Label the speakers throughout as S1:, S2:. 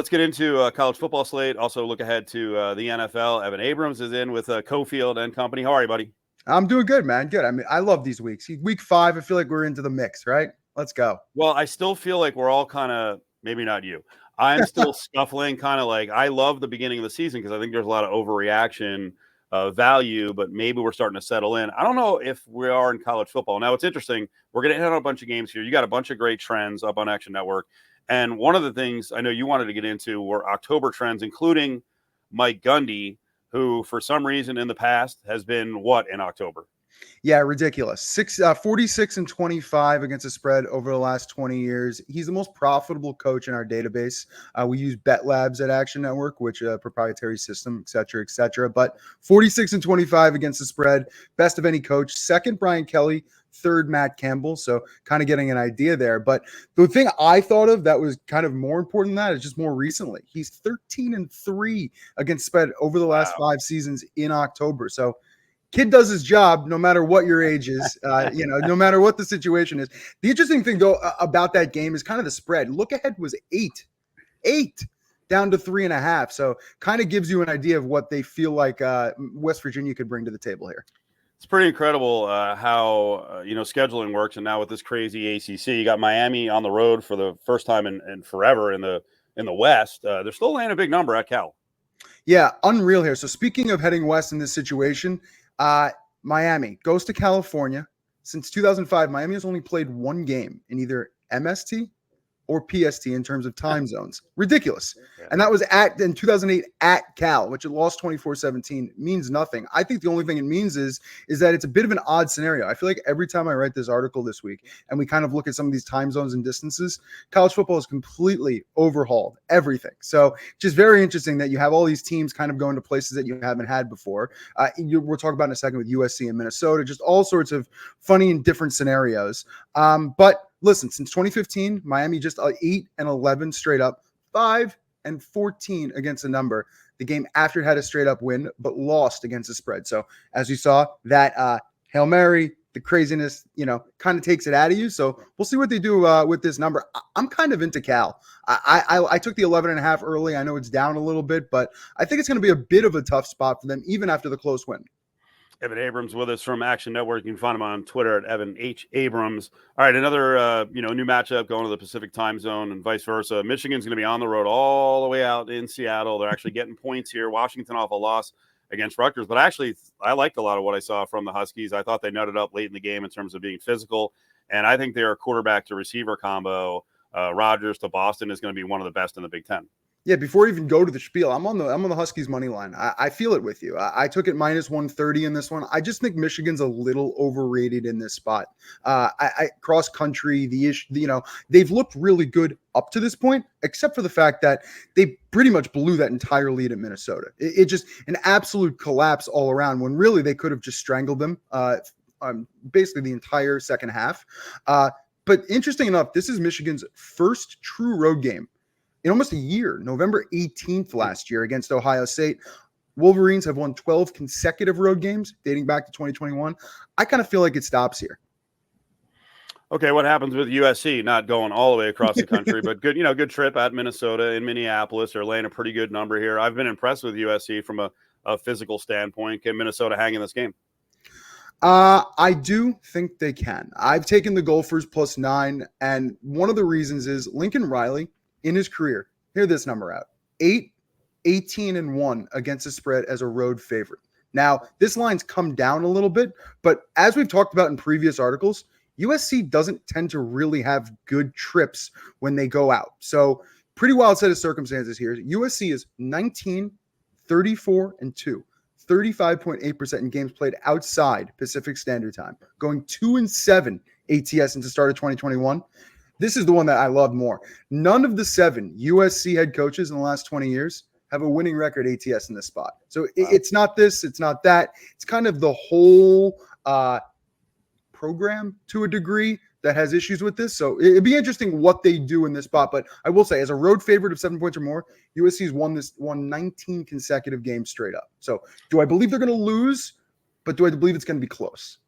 S1: Let's get into college football slate. Also, look ahead to the NFL. Evan Abrams is in with Cofield and company. How are you, buddy?
S2: I'm doing good, man. Good. I mean, I love these weeks. Week 5, I feel like we're into the mix, right? Let's go.
S1: Well, I still feel like we're all kind of, maybe not you. I'm still scuffling, kind of like I love the beginning of the season because I think there's a lot of overreaction value, but maybe we're starting to settle in. I don't know if we are in college football. Now, it's interesting. We're going to hit on a bunch of games here. You got a bunch of great trends up on Action Network. And one of the things I know you wanted to get into were October trends, including Mike Gundy, who for some reason in the past has been what in October?
S2: Yeah, ridiculous. 46 and 25 against the spread over the last 20 years. He's the most profitable coach in our database. We use Bet Labs at Action Network, which is a proprietary system, et cetera, et cetera. But 46 and 25 against the spread, best of any coach. Second, Brian Kelly. Third, Matt Campbell. So kind of getting an idea there. But the thing I thought of that was kind of more important than that is just more recently. He's 13 and 3 against spread over the last 5 seasons in October. So kid does his job no matter what your age is, no matter what the situation is. The interesting thing, though, about that game is kind of the spread. Look ahead was 8 down to 3.5. So kind of gives you an idea of what they feel like West Virginia could bring to the table here.
S1: It's pretty incredible how scheduling works, and now with this crazy ACC, you got Miami on the road for the first time in forever in the West. They're still laying a big number at Cal.
S2: Yeah, unreal here. So speaking of heading west in this situation, Miami goes to California. Since 2005, Miami has only played one game in either MST or PST in terms of time zones. Ridiculous. Yeah. And that was in 2008 at Cal, which it lost 24-17, means nothing. I think the only thing it means is that it's a bit of an odd scenario. I feel like every time I write this article this week and we kind of look at some of these time zones and distances, college football has completely overhauled everything. So just very interesting that you have all these teams kind of going to places that you haven't had before. We'll talk about in a second with USC and Minnesota, just all sorts of funny and different scenarios. But listen, since 2015, Miami just 8 and 11 straight up, 5 and 14 against the number. The game after had a straight up win, but lost against the spread. So as you saw, that Hail Mary, the craziness, kind of takes it out of you. So we'll see what they do with this number. I'm kind of into Cal. I took the 11.5 early. I know it's down a little bit, but I think it's going to be a bit of a tough spot for them, even after the close win.
S1: Evan Abrams with us from Action Network. You can find him on Twitter at Evan H. Abrams. All right, another new matchup going to the Pacific time zone and vice versa. Michigan's going to be on the road all the way out in Seattle. They're actually getting points here. Washington off a loss against Rutgers. But actually, I liked a lot of what I saw from the Huskies. I thought they nutted up late in the game in terms of being physical. And I think their quarterback to receiver combo, Rodgers to Boston, is going to be one of the best in the Big Ten.
S2: Yeah, before we even go to the spiel, I'm on the Huskies money line. I feel it with you. I took it minus 130 in this one. I just think Michigan's a little overrated in this spot. Cross country, they've looked really good up to this point, except for the fact that they pretty much blew that entire lead at Minnesota. It just an absolute collapse all around when really they could have just strangled them basically the entire second half. But interesting enough, this is Michigan's first true road game in almost a year, November 18th last year against Ohio State. Wolverines have won 12 consecutive road games dating back to 2021. I kind of feel like it stops here.
S1: Okay, what happens with USC not going all the way across the country, but good trip at Minnesota in Minneapolis. They're laying a pretty good number here. I've been impressed with USC from a physical standpoint. Can Minnesota hang in this game?
S2: I do think they can. I've taken the Gophers +9, and one of the reasons is Lincoln Riley, in his career, hear this number out, 8, 18, and 1 against the spread as a road favorite. Now, this line's come down a little bit, but as we've talked about in previous articles, USC doesn't tend to really have good trips when they go out. So pretty wild set of circumstances here. USC is 19, 34, and 2. 35.8% in games played outside Pacific Standard Time, going 2-7 ATS into start of 2021. This is the one that I love more. None of the 7 USC head coaches in the last 20 years have a winning record ATS in this spot. So it's not this, it's not that. It's kind of the whole program to a degree that has issues with this. So it'd be interesting what they do in this spot. But I will say, as a road favorite of 7 points or more, USC's won 19 consecutive games straight up. So do I believe they're going to lose? But do I believe it's going to be close?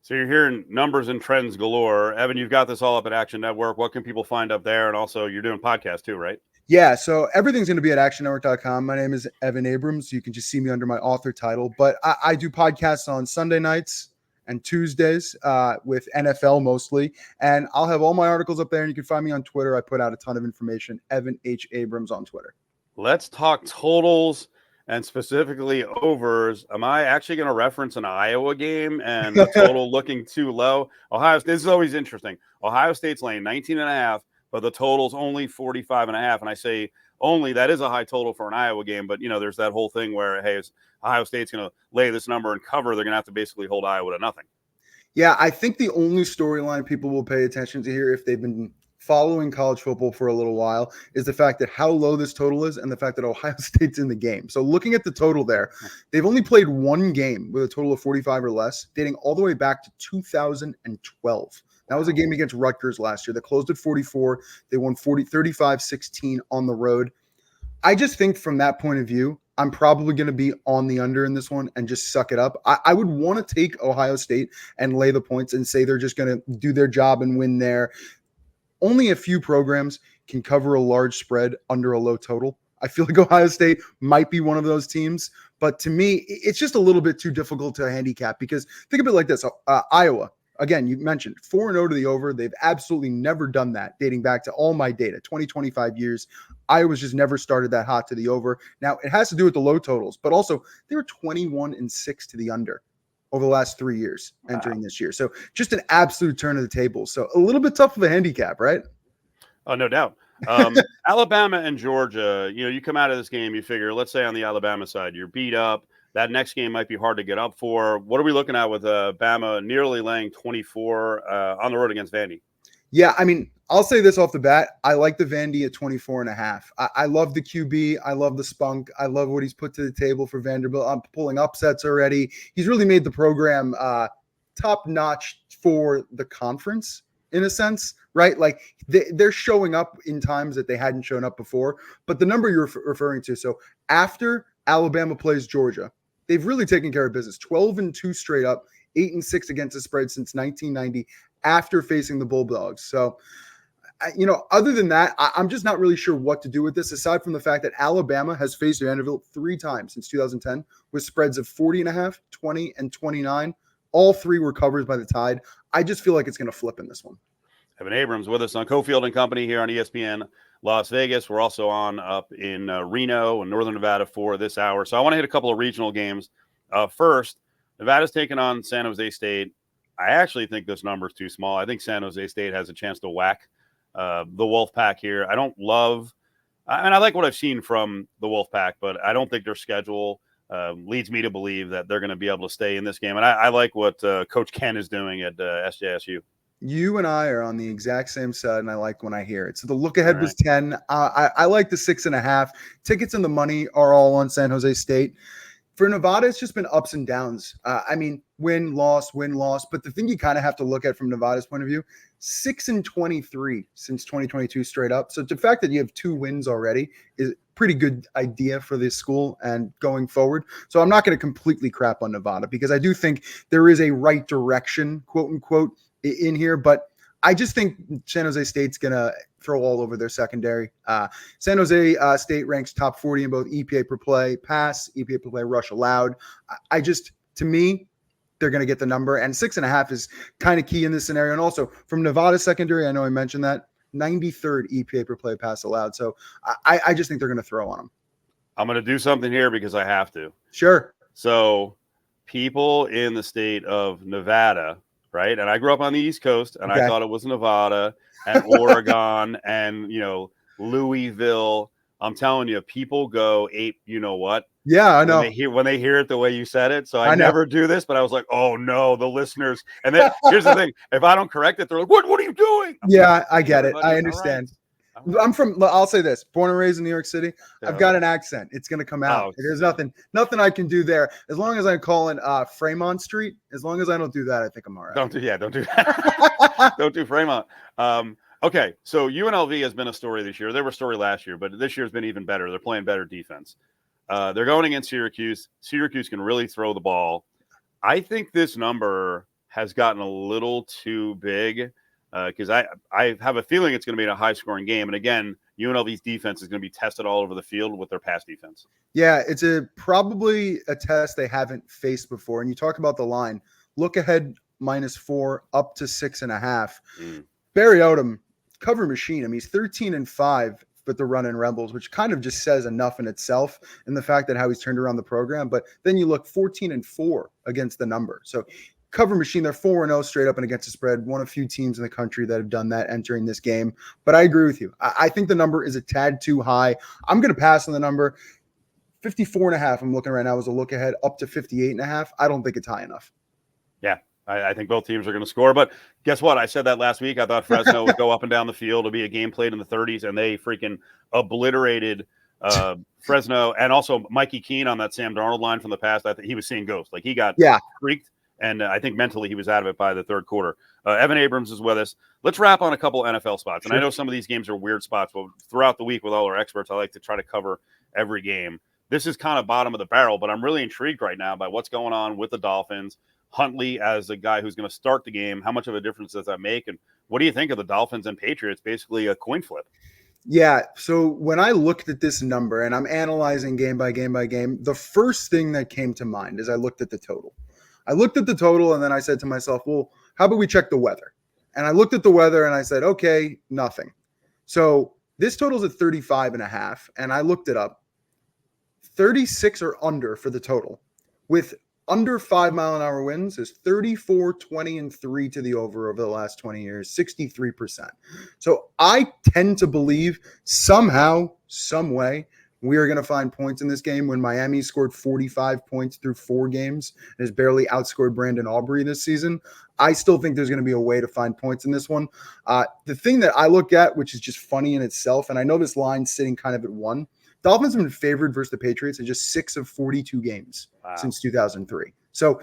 S1: So you're hearing numbers and trends galore. Evan, you've got this all up at Action Network. What can people find up there? And also, you're doing podcasts too, right?
S2: Yeah, so everything's going to be at actionnetwork.com. My name is Evan Abrams. You can just see me under my author title, but I do podcasts on Sunday nights and Tuesdays with NFL mostly, and I'll have all my articles up there, and you can find me on Twitter. I put out a ton of information. Evan H. Abrams on Twitter.
S1: Let's talk totals and specifically overs. Am I actually going to reference an Iowa game and the total looking too low? Ohio State, this is always interesting. Ohio State's laying 19.5, but the total's only 45.5. And I say only, that is a high total for an Iowa game, but there's that whole thing where, hey, Ohio State's going to lay this number and cover, they're going to have to basically hold Iowa to nothing.
S2: Yeah, I think the only storyline people will pay attention to here, if they've been following college football for a little while, is the fact that how low this total is and the fact that Ohio State's in the game. So looking at the total there, they've only played one game with a total of 45 or less, dating all the way back to 2012. That was a game against Rutgers last year. They closed at 44. They won 35-16 on the road. I just think from that point of view, I'm probably going to be on the under in this one and just suck it up. I would want to take Ohio State and lay the points and say they're just going to do their job and win there. Only a few programs can cover a large spread under a low total. I feel like Ohio State might be one of those teams, but to me, it's just a little bit too difficult to handicap because think of it like this. Iowa, again, you mentioned 4-0 to the over. They've absolutely never done that, dating back to all my data, 25 years. Iowa's just never started that hot to the over. Now, it has to do with the low totals, but also they were 21-6 to the under over the last 3 years entering this year. So just an absolute turn of the table. So a little bit tough of a handicap, right?
S1: Oh, no doubt. Alabama and Georgia, you come out of this game, you figure, let's say on the Alabama side, you're beat up. That next game might be hard to get up for. What are we looking at with Bama nearly laying 24 on the road against Vandy?
S2: Yeah, I mean, I'll say this off the bat. I like the Vandy at 24.5. I love the QB. I love the spunk. I love what he's put to the table for Vanderbilt. I'm pulling upsets already. He's really made the program top notch for the conference in a sense, right? Like they're showing up in times that they hadn't shown up before. But the number you're referring to, so after Alabama plays Georgia, they've really taken care of business. 12-2 straight up, 8-6 against the spread since 1990 after facing the Bulldogs. So, other than that, I'm just not really sure what to do with this, aside from the fact that Alabama has faced Vanderbilt 3 times since 2010 with spreads of 40.5, 20, and 29. All 3 were covered by the Tide. I just feel like it's going to flip in this one.
S1: Evan Abrams with us on Cofield and Company here on ESPN Las Vegas. We're also on up in Reno and Northern Nevada for this hour. So I want to hit a couple of regional games. First, Nevada's taking on San Jose State. I actually think this number is too small. I think San Jose State has a chance to whack the Wolfpack here. I don't love – and I like what I've seen from the Wolfpack, but I don't think their schedule leads me to believe that they're going to be able to stay in this game. And I like what Coach Ken is doing at SJSU.
S2: You and I are on the exact same side, and I like when I hear it. So the look ahead was 10. I like the 6.5. Tickets and the money are all on San Jose State. For Nevada, it's just been ups and downs. I mean, win, loss. But the thing you kind of have to look at from Nevada's point of view, 6-23 since 2022 straight up. So the fact that you have 2 wins already is a pretty good idea for this school and going forward. So I'm not going to completely crap on Nevada because I do think there is a right direction, quote unquote, in here. But I just think San Jose State's going to throw all over their secondary. San Jose State ranks top 40 in both EPA per play pass, EPA per play rush allowed. To me, they're going to get the number. And 6.5 is kind of key in this scenario. And also from Nevada secondary, I know I mentioned that, 93rd EPA per play pass allowed. So I just think they're going to throw on them.
S1: I'm going to do something here because I have to.
S2: Sure.
S1: So people in the state of Nevada, right? And I grew up on the East Coast, and I thought it was Nevada and Oregon and, Louisville. I'm telling you, people go ape, you know what?
S2: Yeah, I know.
S1: When they hear it the way you said it. So I never do this, but I was like, oh no, the listeners. And then here's the thing: if I don't correct it, they're like, what are you doing?
S2: I get it. I understand. Right. I'll say this, born and raised in New York City. Yeah. I've got an accent. It's going to come out. There's nothing I can do there. As long as I'm calling Fremont Street, as long as I don't do that, I think I'm all right.
S1: Don't do that. Don't do Fremont. Okay, so UNLV has been a story this year. They were a story last year, but this year's been even better. They're playing better defense. They're going against Syracuse. Syracuse can really throw the ball. I think this number has gotten a little too big because I have a feeling it's going to be a high-scoring game. And again, UNLV's defense is going to be tested all over the field with their pass defense.
S2: Yeah, it's probably a test they haven't faced before. And you talk about the line, look ahead -4 up to 6.5. Barry Odom, cover machine. I mean, he's 13-5 with the run and Rebels, which kind of just says enough in itself in the fact that how he's turned around the program. But then you look 14-4 against the number. So cover machine, they're 4-0 straight up and against the spread. One of few teams in the country that have done that entering this game. But I agree with you. I think the number is a tad too high. I'm going to pass on the number. 54.5. I'm looking right now as a look ahead up to 58.5. I don't think it's high enough.
S1: Yeah. I think both teams are going to score, but guess what? I said that last week. I thought Fresno would go up and down the field. It'll be a game played in the 30s, and they freaking obliterated Fresno. And also Mikey Keene on that Sam Darnold line from the past. I think he was seeing ghosts. Like he got freaked, and I think mentally he was out of it by the third quarter. Evan Abrams is with us. Let's wrap on a couple NFL spots. And I know some of these games are weird spots, but throughout the week with all our experts, I like to try to cover every game. This is kind of bottom of the barrel, but I'm really intrigued right now by what's going on with the Dolphins. Huntley as a guy who's going to start the game. How much of a difference does that make? And what do you think of the Dolphins and Patriots? Basically a coin flip.
S2: Yeah. So when I looked at this number and I'm analyzing game by game by game, the first thing that came to mind is I looked at the total. I looked at the total and then I said to myself, well, how about we check the weather? And I looked at the weather and I said, okay, nothing. So this total's at 35.5. And I looked it up. 36 or under for the total with under 5 mile an hour winds is 34, 20, and 3 to the over the last 20 years, 63%. So I tend to believe somehow, some way, we are going to find points in this game when Miami scored 45 points through 4 games and has barely outscored Brandon Aubrey this season. I still think there's going to be a way to find points in this one. The thing that I look at, which is just funny in itself, and I know this line's sitting kind of at 1, Dolphins have been favored versus the Patriots in just 6 of 42 games since 2003. So,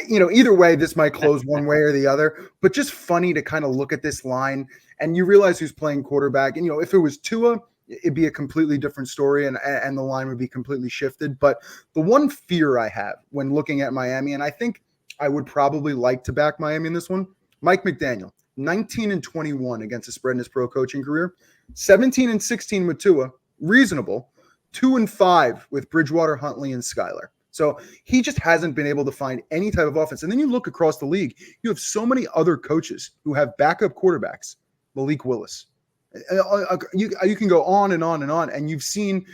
S2: either way, this might close one way or the other, but just funny to kind of look at this line and you realize who's playing quarterback. And, if it was Tua, it'd be a completely different story and the line would be completely shifted. But the one fear I have when looking at Miami, and I think I would probably like to back Miami in this one, Mike McDaniel, 19-21 against the spread in his pro coaching career, 17-16 with Tua, reasonable. 2-5 with Bridgewater, Huntley, and Skyler. So he just hasn't been able to find any type of offense. And then you look across the league, you have so many other coaches who have backup quarterbacks. Malik Willis. You can go on and on and on. And you've seen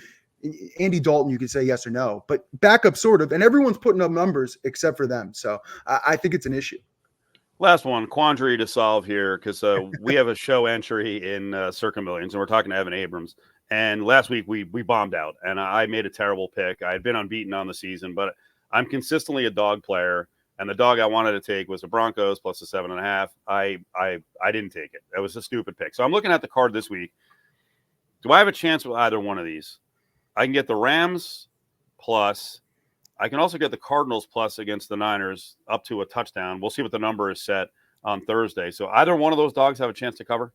S2: Andy Dalton, you can say yes or no, but backup sort of. And everyone's putting up numbers except for them. So I think it's an issue.
S1: Last one, quandary to solve here, because we have a show entry in Circa Millions, and we're talking to Evan Abrams. And last week we bombed out, and I made a terrible pick. I had been unbeaten on the season, but I'm consistently a dog player, and the dog I wanted to take was the Broncos plus the 7.5. I didn't take it. That was a stupid pick. So I'm looking at the card this week. Do I have a chance with either one of these? I can get the Rams plus. I can also get the Cardinals plus against the Niners up to a touchdown. We'll see what the number is set on Thursday. So either one of those dogs have a chance to cover?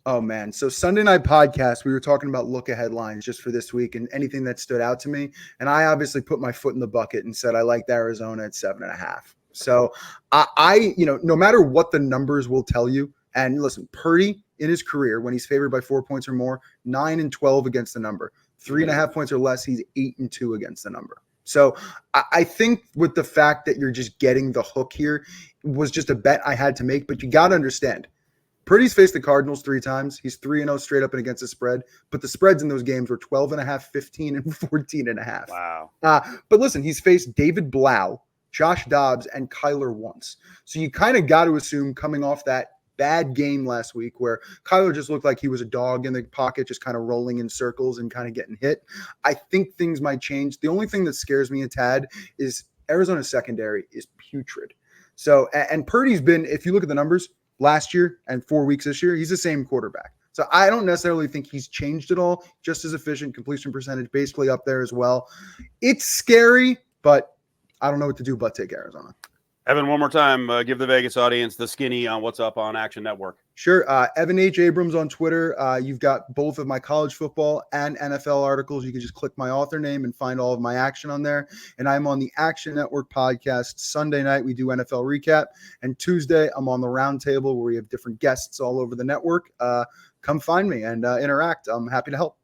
S2: Oh, man. So Sunday Night Podcast, we were talking about look-ahead lines just for this week and anything that stood out to me. And I obviously put my foot in the bucket and said I liked Arizona at 7.5. So I no matter what the numbers will tell you, and listen, Purdy in his career, when he's favored by 4 points or more, 9-12 against the number. 3.5 points or less, he's 8-2 against the number. So I think with the fact that you're just getting the hook here was just a bet I had to make. But you got to understand, Purdy's faced the Cardinals 3 times. He's 3-0 straight up and against the spread. But the spreads in those games were 12.5, 15, and 14.5.
S1: Wow.
S2: But listen, he's faced David Blau, Josh Dobbs, and Kyler once. So you kind of got to assume coming off that bad game last week where Kyler just looked like he was a dog in the pocket, just kind of rolling in circles and kind of getting hit. I think things might change. The only thing that scares me a tad is Arizona's secondary is putrid. So, and Purdy's been, if you look at the numbers last year and 4 weeks this year, he's the same quarterback. So I don't necessarily think he's changed at all. Just as efficient, completion percentage basically up there as well. It's scary, but I don't know what to do but take Arizona.
S1: Evan, one more time, give the Vegas audience the skinny on what's up on Action Network.
S2: Sure. Evan H. Abrams on Twitter. You've got both of my college football and NFL articles. You can just click my author name and find all of my action on there. And I'm on the Action Network podcast. Sunday night, we do NFL recap. And Tuesday, I'm on the roundtable where we have different guests all over the network. come find me and interact. I'm happy to help.